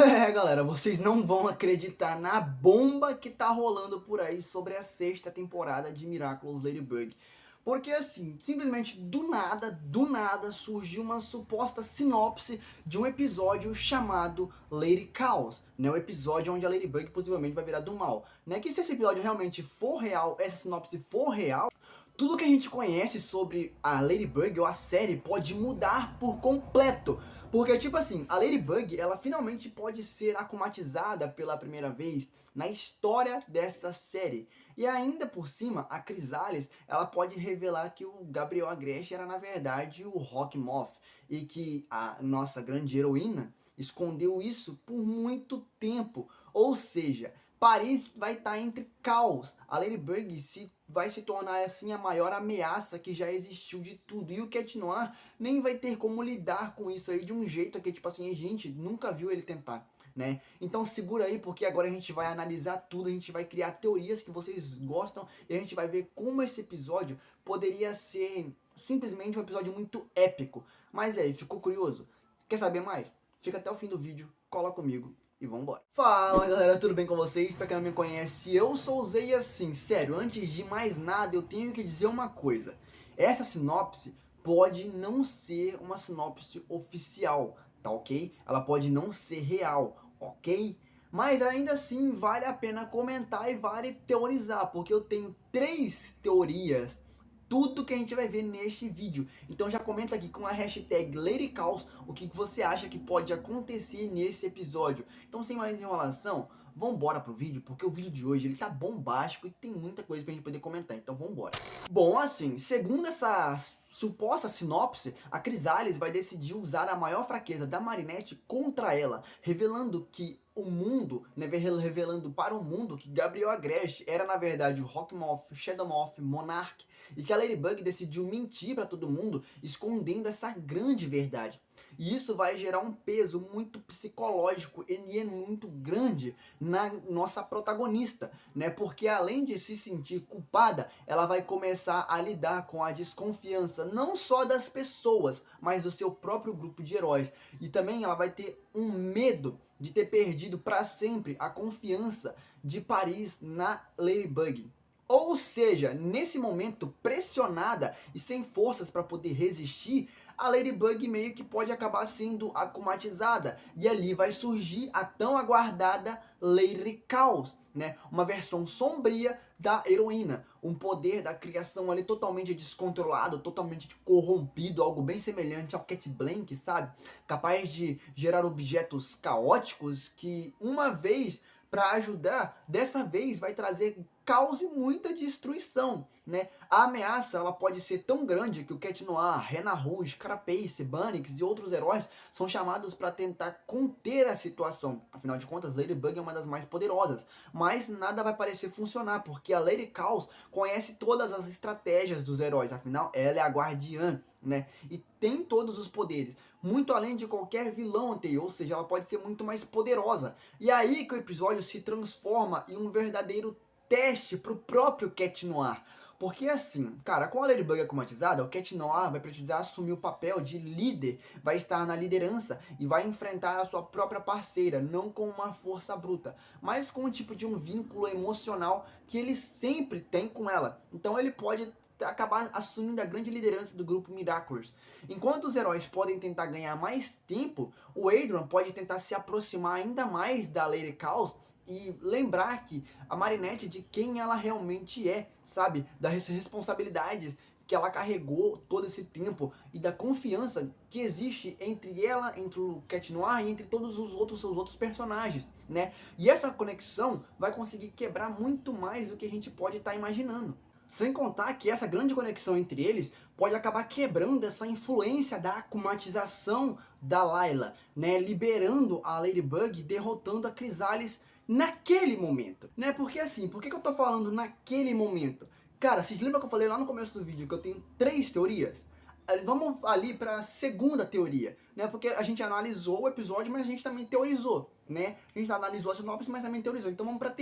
Galera, vocês não vão acreditar na bomba que tá rolando por aí sobre a sexta temporada de Miraculous Ladybug. Porque assim, simplesmente do nada, surgiu uma suposta sinopse de um episódio chamado Lady Chaos, né? O episódio onde a Ladybug possivelmente vai virar do mal, né? Que se esse episódio realmente for real, essa sinopse for real, tudo que a gente conhece sobre a Ladybug ou a série pode mudar por completo. Porque, tipo assim, a Ladybug, ela finalmente pode ser akumatizada pela primeira vez na história dessa série. E ainda por cima, a Chrysalis, ela pode revelar que o Gabriel Agreste era, na verdade, o Rock Moth. E que a nossa grande heroína escondeu isso por muito tempo. Ou seja, Paris vai estar entre caos. A Ladybug vai se tornar assim a maior ameaça que já existiu de tudo. E o Cat Noir nem vai ter como lidar com isso aí de um jeito que, tipo assim, a gente nunca viu ele tentar, né? Então segura aí, porque agora a gente vai analisar tudo, a gente vai criar teorias que vocês gostam e a gente vai ver como esse episódio poderia ser simplesmente um episódio muito épico. Mas aí, ficou curioso? Quer saber mais? Fica até o fim do vídeo, cola comigo e vambora. Fala galera, tudo bem com vocês? Pra quem não me conhece, eu sou o Zé e assim, sério, antes de mais nada eu tenho que dizer uma coisa. Essa sinopse pode não ser uma sinopse oficial, tá ok? Ela pode não ser real, ok? Mas ainda assim vale a pena comentar e vale teorizar, porque eu tenho 3 teorias tudo que a gente vai ver neste vídeo. Então já comenta aqui com a hashtag LadyCaos o que você acha que pode acontecer nesse episódio. Então sem mais enrolação, vambora pro vídeo, porque o vídeo de hoje ele tá bombástico e tem muita coisa pra gente poder comentar, então vambora. Bom, assim, segundo essa suposta sinopse, a Chrysalis vai decidir usar a maior fraqueza da Marinette contra ela, revelando que o mundo, né, revelando para o mundo que Gabriel Agreste era na verdade o Rockmoth, Shadowmoth, Monarch, e que a Ladybug decidiu mentir para todo mundo, escondendo essa grande verdade. E isso vai gerar um peso muito psicológico e é muito grande na nossa protagonista, né? Porque além de se sentir culpada, ela vai começar a lidar com a desconfiança não só das pessoas, mas do seu próprio grupo de heróis. E também ela vai ter um medo de ter perdido para sempre a confiança de Paris na Ladybug. Ou seja, nesse momento pressionada e sem forças para poder resistir, a Ladybug meio que pode acabar sendo akumatizada. E ali vai surgir a tão aguardada Lady Chaos, né? Uma versão sombria da heroína. Um poder da criação ali totalmente descontrolado, totalmente corrompido, algo bem semelhante ao Cat Blank, sabe? Capaz de gerar objetos caóticos que uma vez para ajudar, dessa vez vai trazer caos e muita destruição, né? A ameaça ela pode ser tão grande que o Cat Noir, Rena Rouge, Carapace, Bunnyx e outros heróis são chamados para tentar conter a situação. Afinal de contas, Ladybug é uma das mais poderosas, mas nada vai parecer funcionar, porque a Lady Chaos conhece todas as estratégias dos heróis, afinal ela é a guardiã, né? E tem todos os poderes, muito além de qualquer vilão anterior, ou seja, ela pode ser muito mais poderosa. E aí que o episódio se transforma em um verdadeiro teste pro próprio Cat Noir. Porque assim, cara, com a Ladybug akumatizada, o Cat Noir vai precisar assumir o papel de líder, vai estar na liderança e vai enfrentar a sua própria parceira, não com uma força bruta, mas com um tipo de um vínculo emocional que ele sempre tem com ela. Então ele pode acabar assumindo a grande liderança do grupo Miraculous. Enquanto os heróis podem tentar ganhar mais tempo, o Adrian pode tentar se aproximar ainda mais da Lady Chaos e lembrar que a Marinette de quem ela realmente é, sabe? Das responsabilidades que ela carregou todo esse tempo e da confiança que existe entre ela, entre o Cat Noir e entre todos os outros seus outros personagens, né? E essa conexão vai conseguir quebrar muito mais do que a gente pode estar imaginando. Sem contar que essa grande conexão entre eles pode acabar quebrando essa influência da akumatização da Layla, né? Liberando a Ladybug e derrotando a Chrysalis naquele momento, né? Porque assim, por que eu tô falando naquele momento? Cara, vocês lembram que eu falei lá no começo do vídeo que eu tenho 3 teorias? Vamos ali para a segunda teoria, né? Porque a gente analisou o episódio, mas a gente também teorizou, né? A gente analisou a sinopse, mas também teorizou. Então vamos para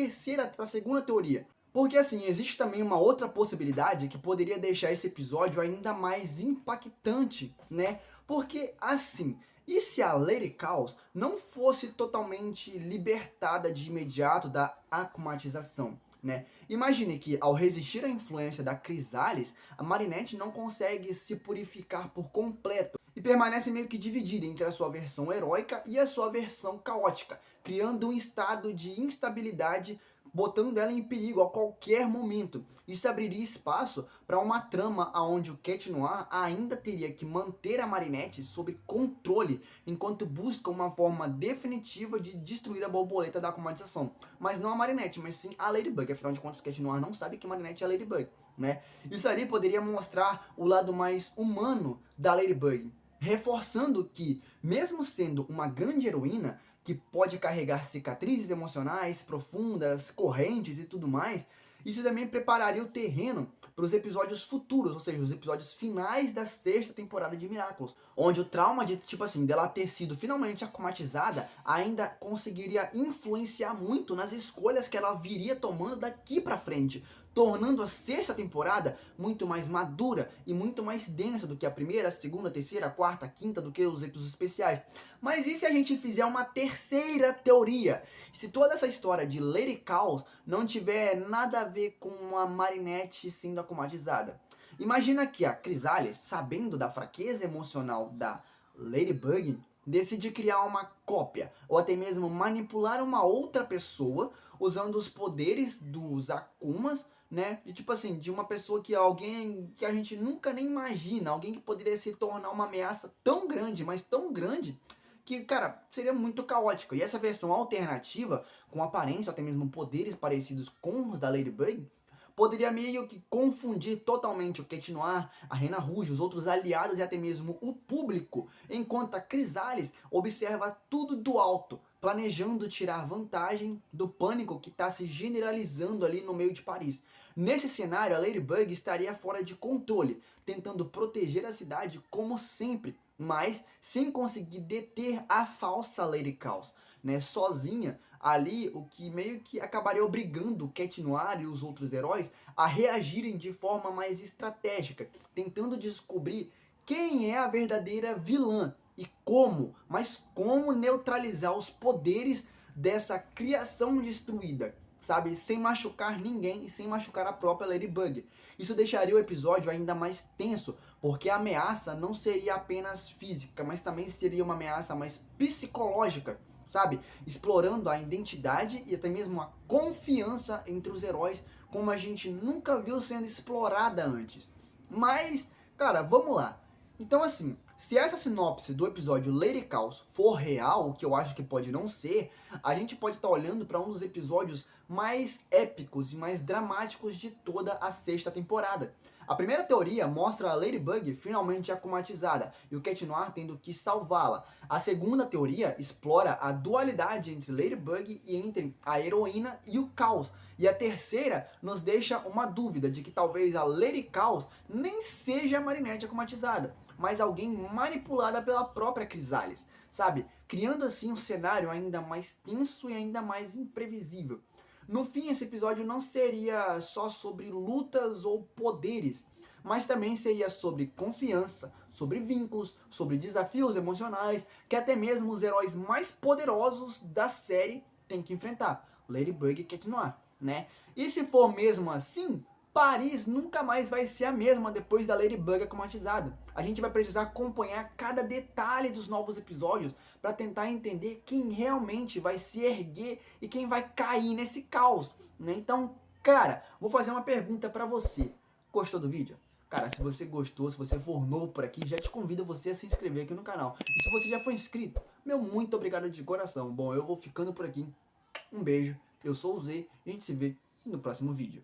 a segunda teoria. Porque assim, existe também uma outra possibilidade que poderia deixar esse episódio ainda mais impactante, né? Porque assim, E se a Lady Chaos não fosse totalmente libertada de imediato da akumatização, né? Imagine que, ao resistir à influência da Crysalis, a Marinette não consegue se purificar por completo e permanece meio que dividida entre a sua versão heróica e a sua versão caótica, criando um estado de instabilidade, botando ela em perigo a qualquer momento. Isso abriria espaço para uma trama onde o Cat Noir ainda teria que manter a Marinette sob controle, enquanto busca uma forma definitiva de destruir a borboleta da akumatização. Mas não a Marinette, mas sim a Ladybug, afinal de contas o Cat Noir não sabe que a Marinette é a Ladybug, né? Isso ali poderia mostrar o lado mais humano da Ladybug, reforçando que, mesmo sendo uma grande heroína, que pode carregar cicatrizes emocionais profundas, correntes e tudo mais, isso também prepararia o terreno para os episódios futuros, ou seja, os episódios finais da sexta temporada de Miraculous, onde o trauma de, tipo assim, dela ter sido finalmente akumatizada ainda conseguiria influenciar muito nas escolhas que ela viria tomando daqui pra frente, tornando a sexta temporada muito mais madura e muito mais densa do que a primeira, a segunda, a terceira, a quarta, a quinta, do que os episódios especiais. Mas e se a gente fizer uma terceira teoria? Se toda essa história de Lady Chaos não tiver nada a ver com a Marinette sendo akumatizada? Imagina que a Crysalis, sabendo da fraqueza emocional da Ladybug, decide criar uma cópia, ou até mesmo manipular uma outra pessoa usando os poderes dos Akumas, né? De tipo assim, de uma pessoa que alguém que a gente nunca nem imagina, alguém que poderia se tornar uma ameaça tão grande, mas tão grande, que, cara, seria muito caótico. E essa versão alternativa, com aparência, até mesmo poderes parecidos com os da Ladybug, poderia meio que confundir totalmente o Cat Noir, a Rena Rouge, os outros aliados e até mesmo o público, enquanto a Crysalis observa tudo do alto, planejando tirar vantagem do pânico que está se generalizando ali no meio de Paris. Nesse cenário, a Ladybug estaria fora de controle, tentando proteger a cidade como sempre, mas sem conseguir deter a falsa Lady Chaos, né? Sozinha ali, o que meio que acabaria obrigando o Cat Noir e os outros heróis a reagirem de forma mais estratégica, tentando descobrir quem é a verdadeira vilã e como, mas como neutralizar os poderes dessa criação destruída, sabe? Sem machucar ninguém e sem machucar a própria Ladybug. Isso deixaria o episódio ainda mais tenso, porque a ameaça não seria apenas física, mas também seria uma ameaça mais psicológica, sabe? Explorando a identidade e até mesmo a confiança entre os heróis, como a gente nunca viu sendo explorada antes. Mas, cara, vamos lá. Então, assim, se essa sinopse do episódio Lady Chaos for real, o que eu acho que pode não ser, a gente pode estar olhando para um dos episódios mais épicos e mais dramáticos de toda a sexta temporada. A primeira teoria mostra a Ladybug finalmente akumatizada e o Cat Noir tendo que salvá-la. A segunda teoria explora a dualidade entre Ladybug e entre a heroína e o caos. E a terceira nos deixa uma dúvida de que talvez a Lady Chaos nem seja a Marinette akumatizada, mas alguém manipulada pela própria Crysalis, sabe? Criando assim um cenário ainda mais tenso e ainda mais imprevisível. No fim, esse episódio não seria só sobre lutas ou poderes, mas também seria sobre confiança, sobre vínculos, sobre desafios emocionais que até mesmo os heróis mais poderosos da série têm que enfrentar, Ladybug e Cat Noir, né? E se for mesmo assim, Paris nunca mais vai ser a mesma depois da Ladybug akumatizada. A gente vai precisar acompanhar cada detalhe dos novos episódios para tentar entender quem realmente vai se erguer e quem vai cair nesse caos, né? Então, cara, vou fazer uma pergunta para você. Gostou do vídeo? Cara, se você gostou, se você for novo por aqui, já te convido você a se inscrever aqui no canal. E se você já for inscrito, meu muito obrigado de coração. Bom, eu vou ficando por aqui. Um beijo, eu sou o Z e a gente se vê no próximo vídeo.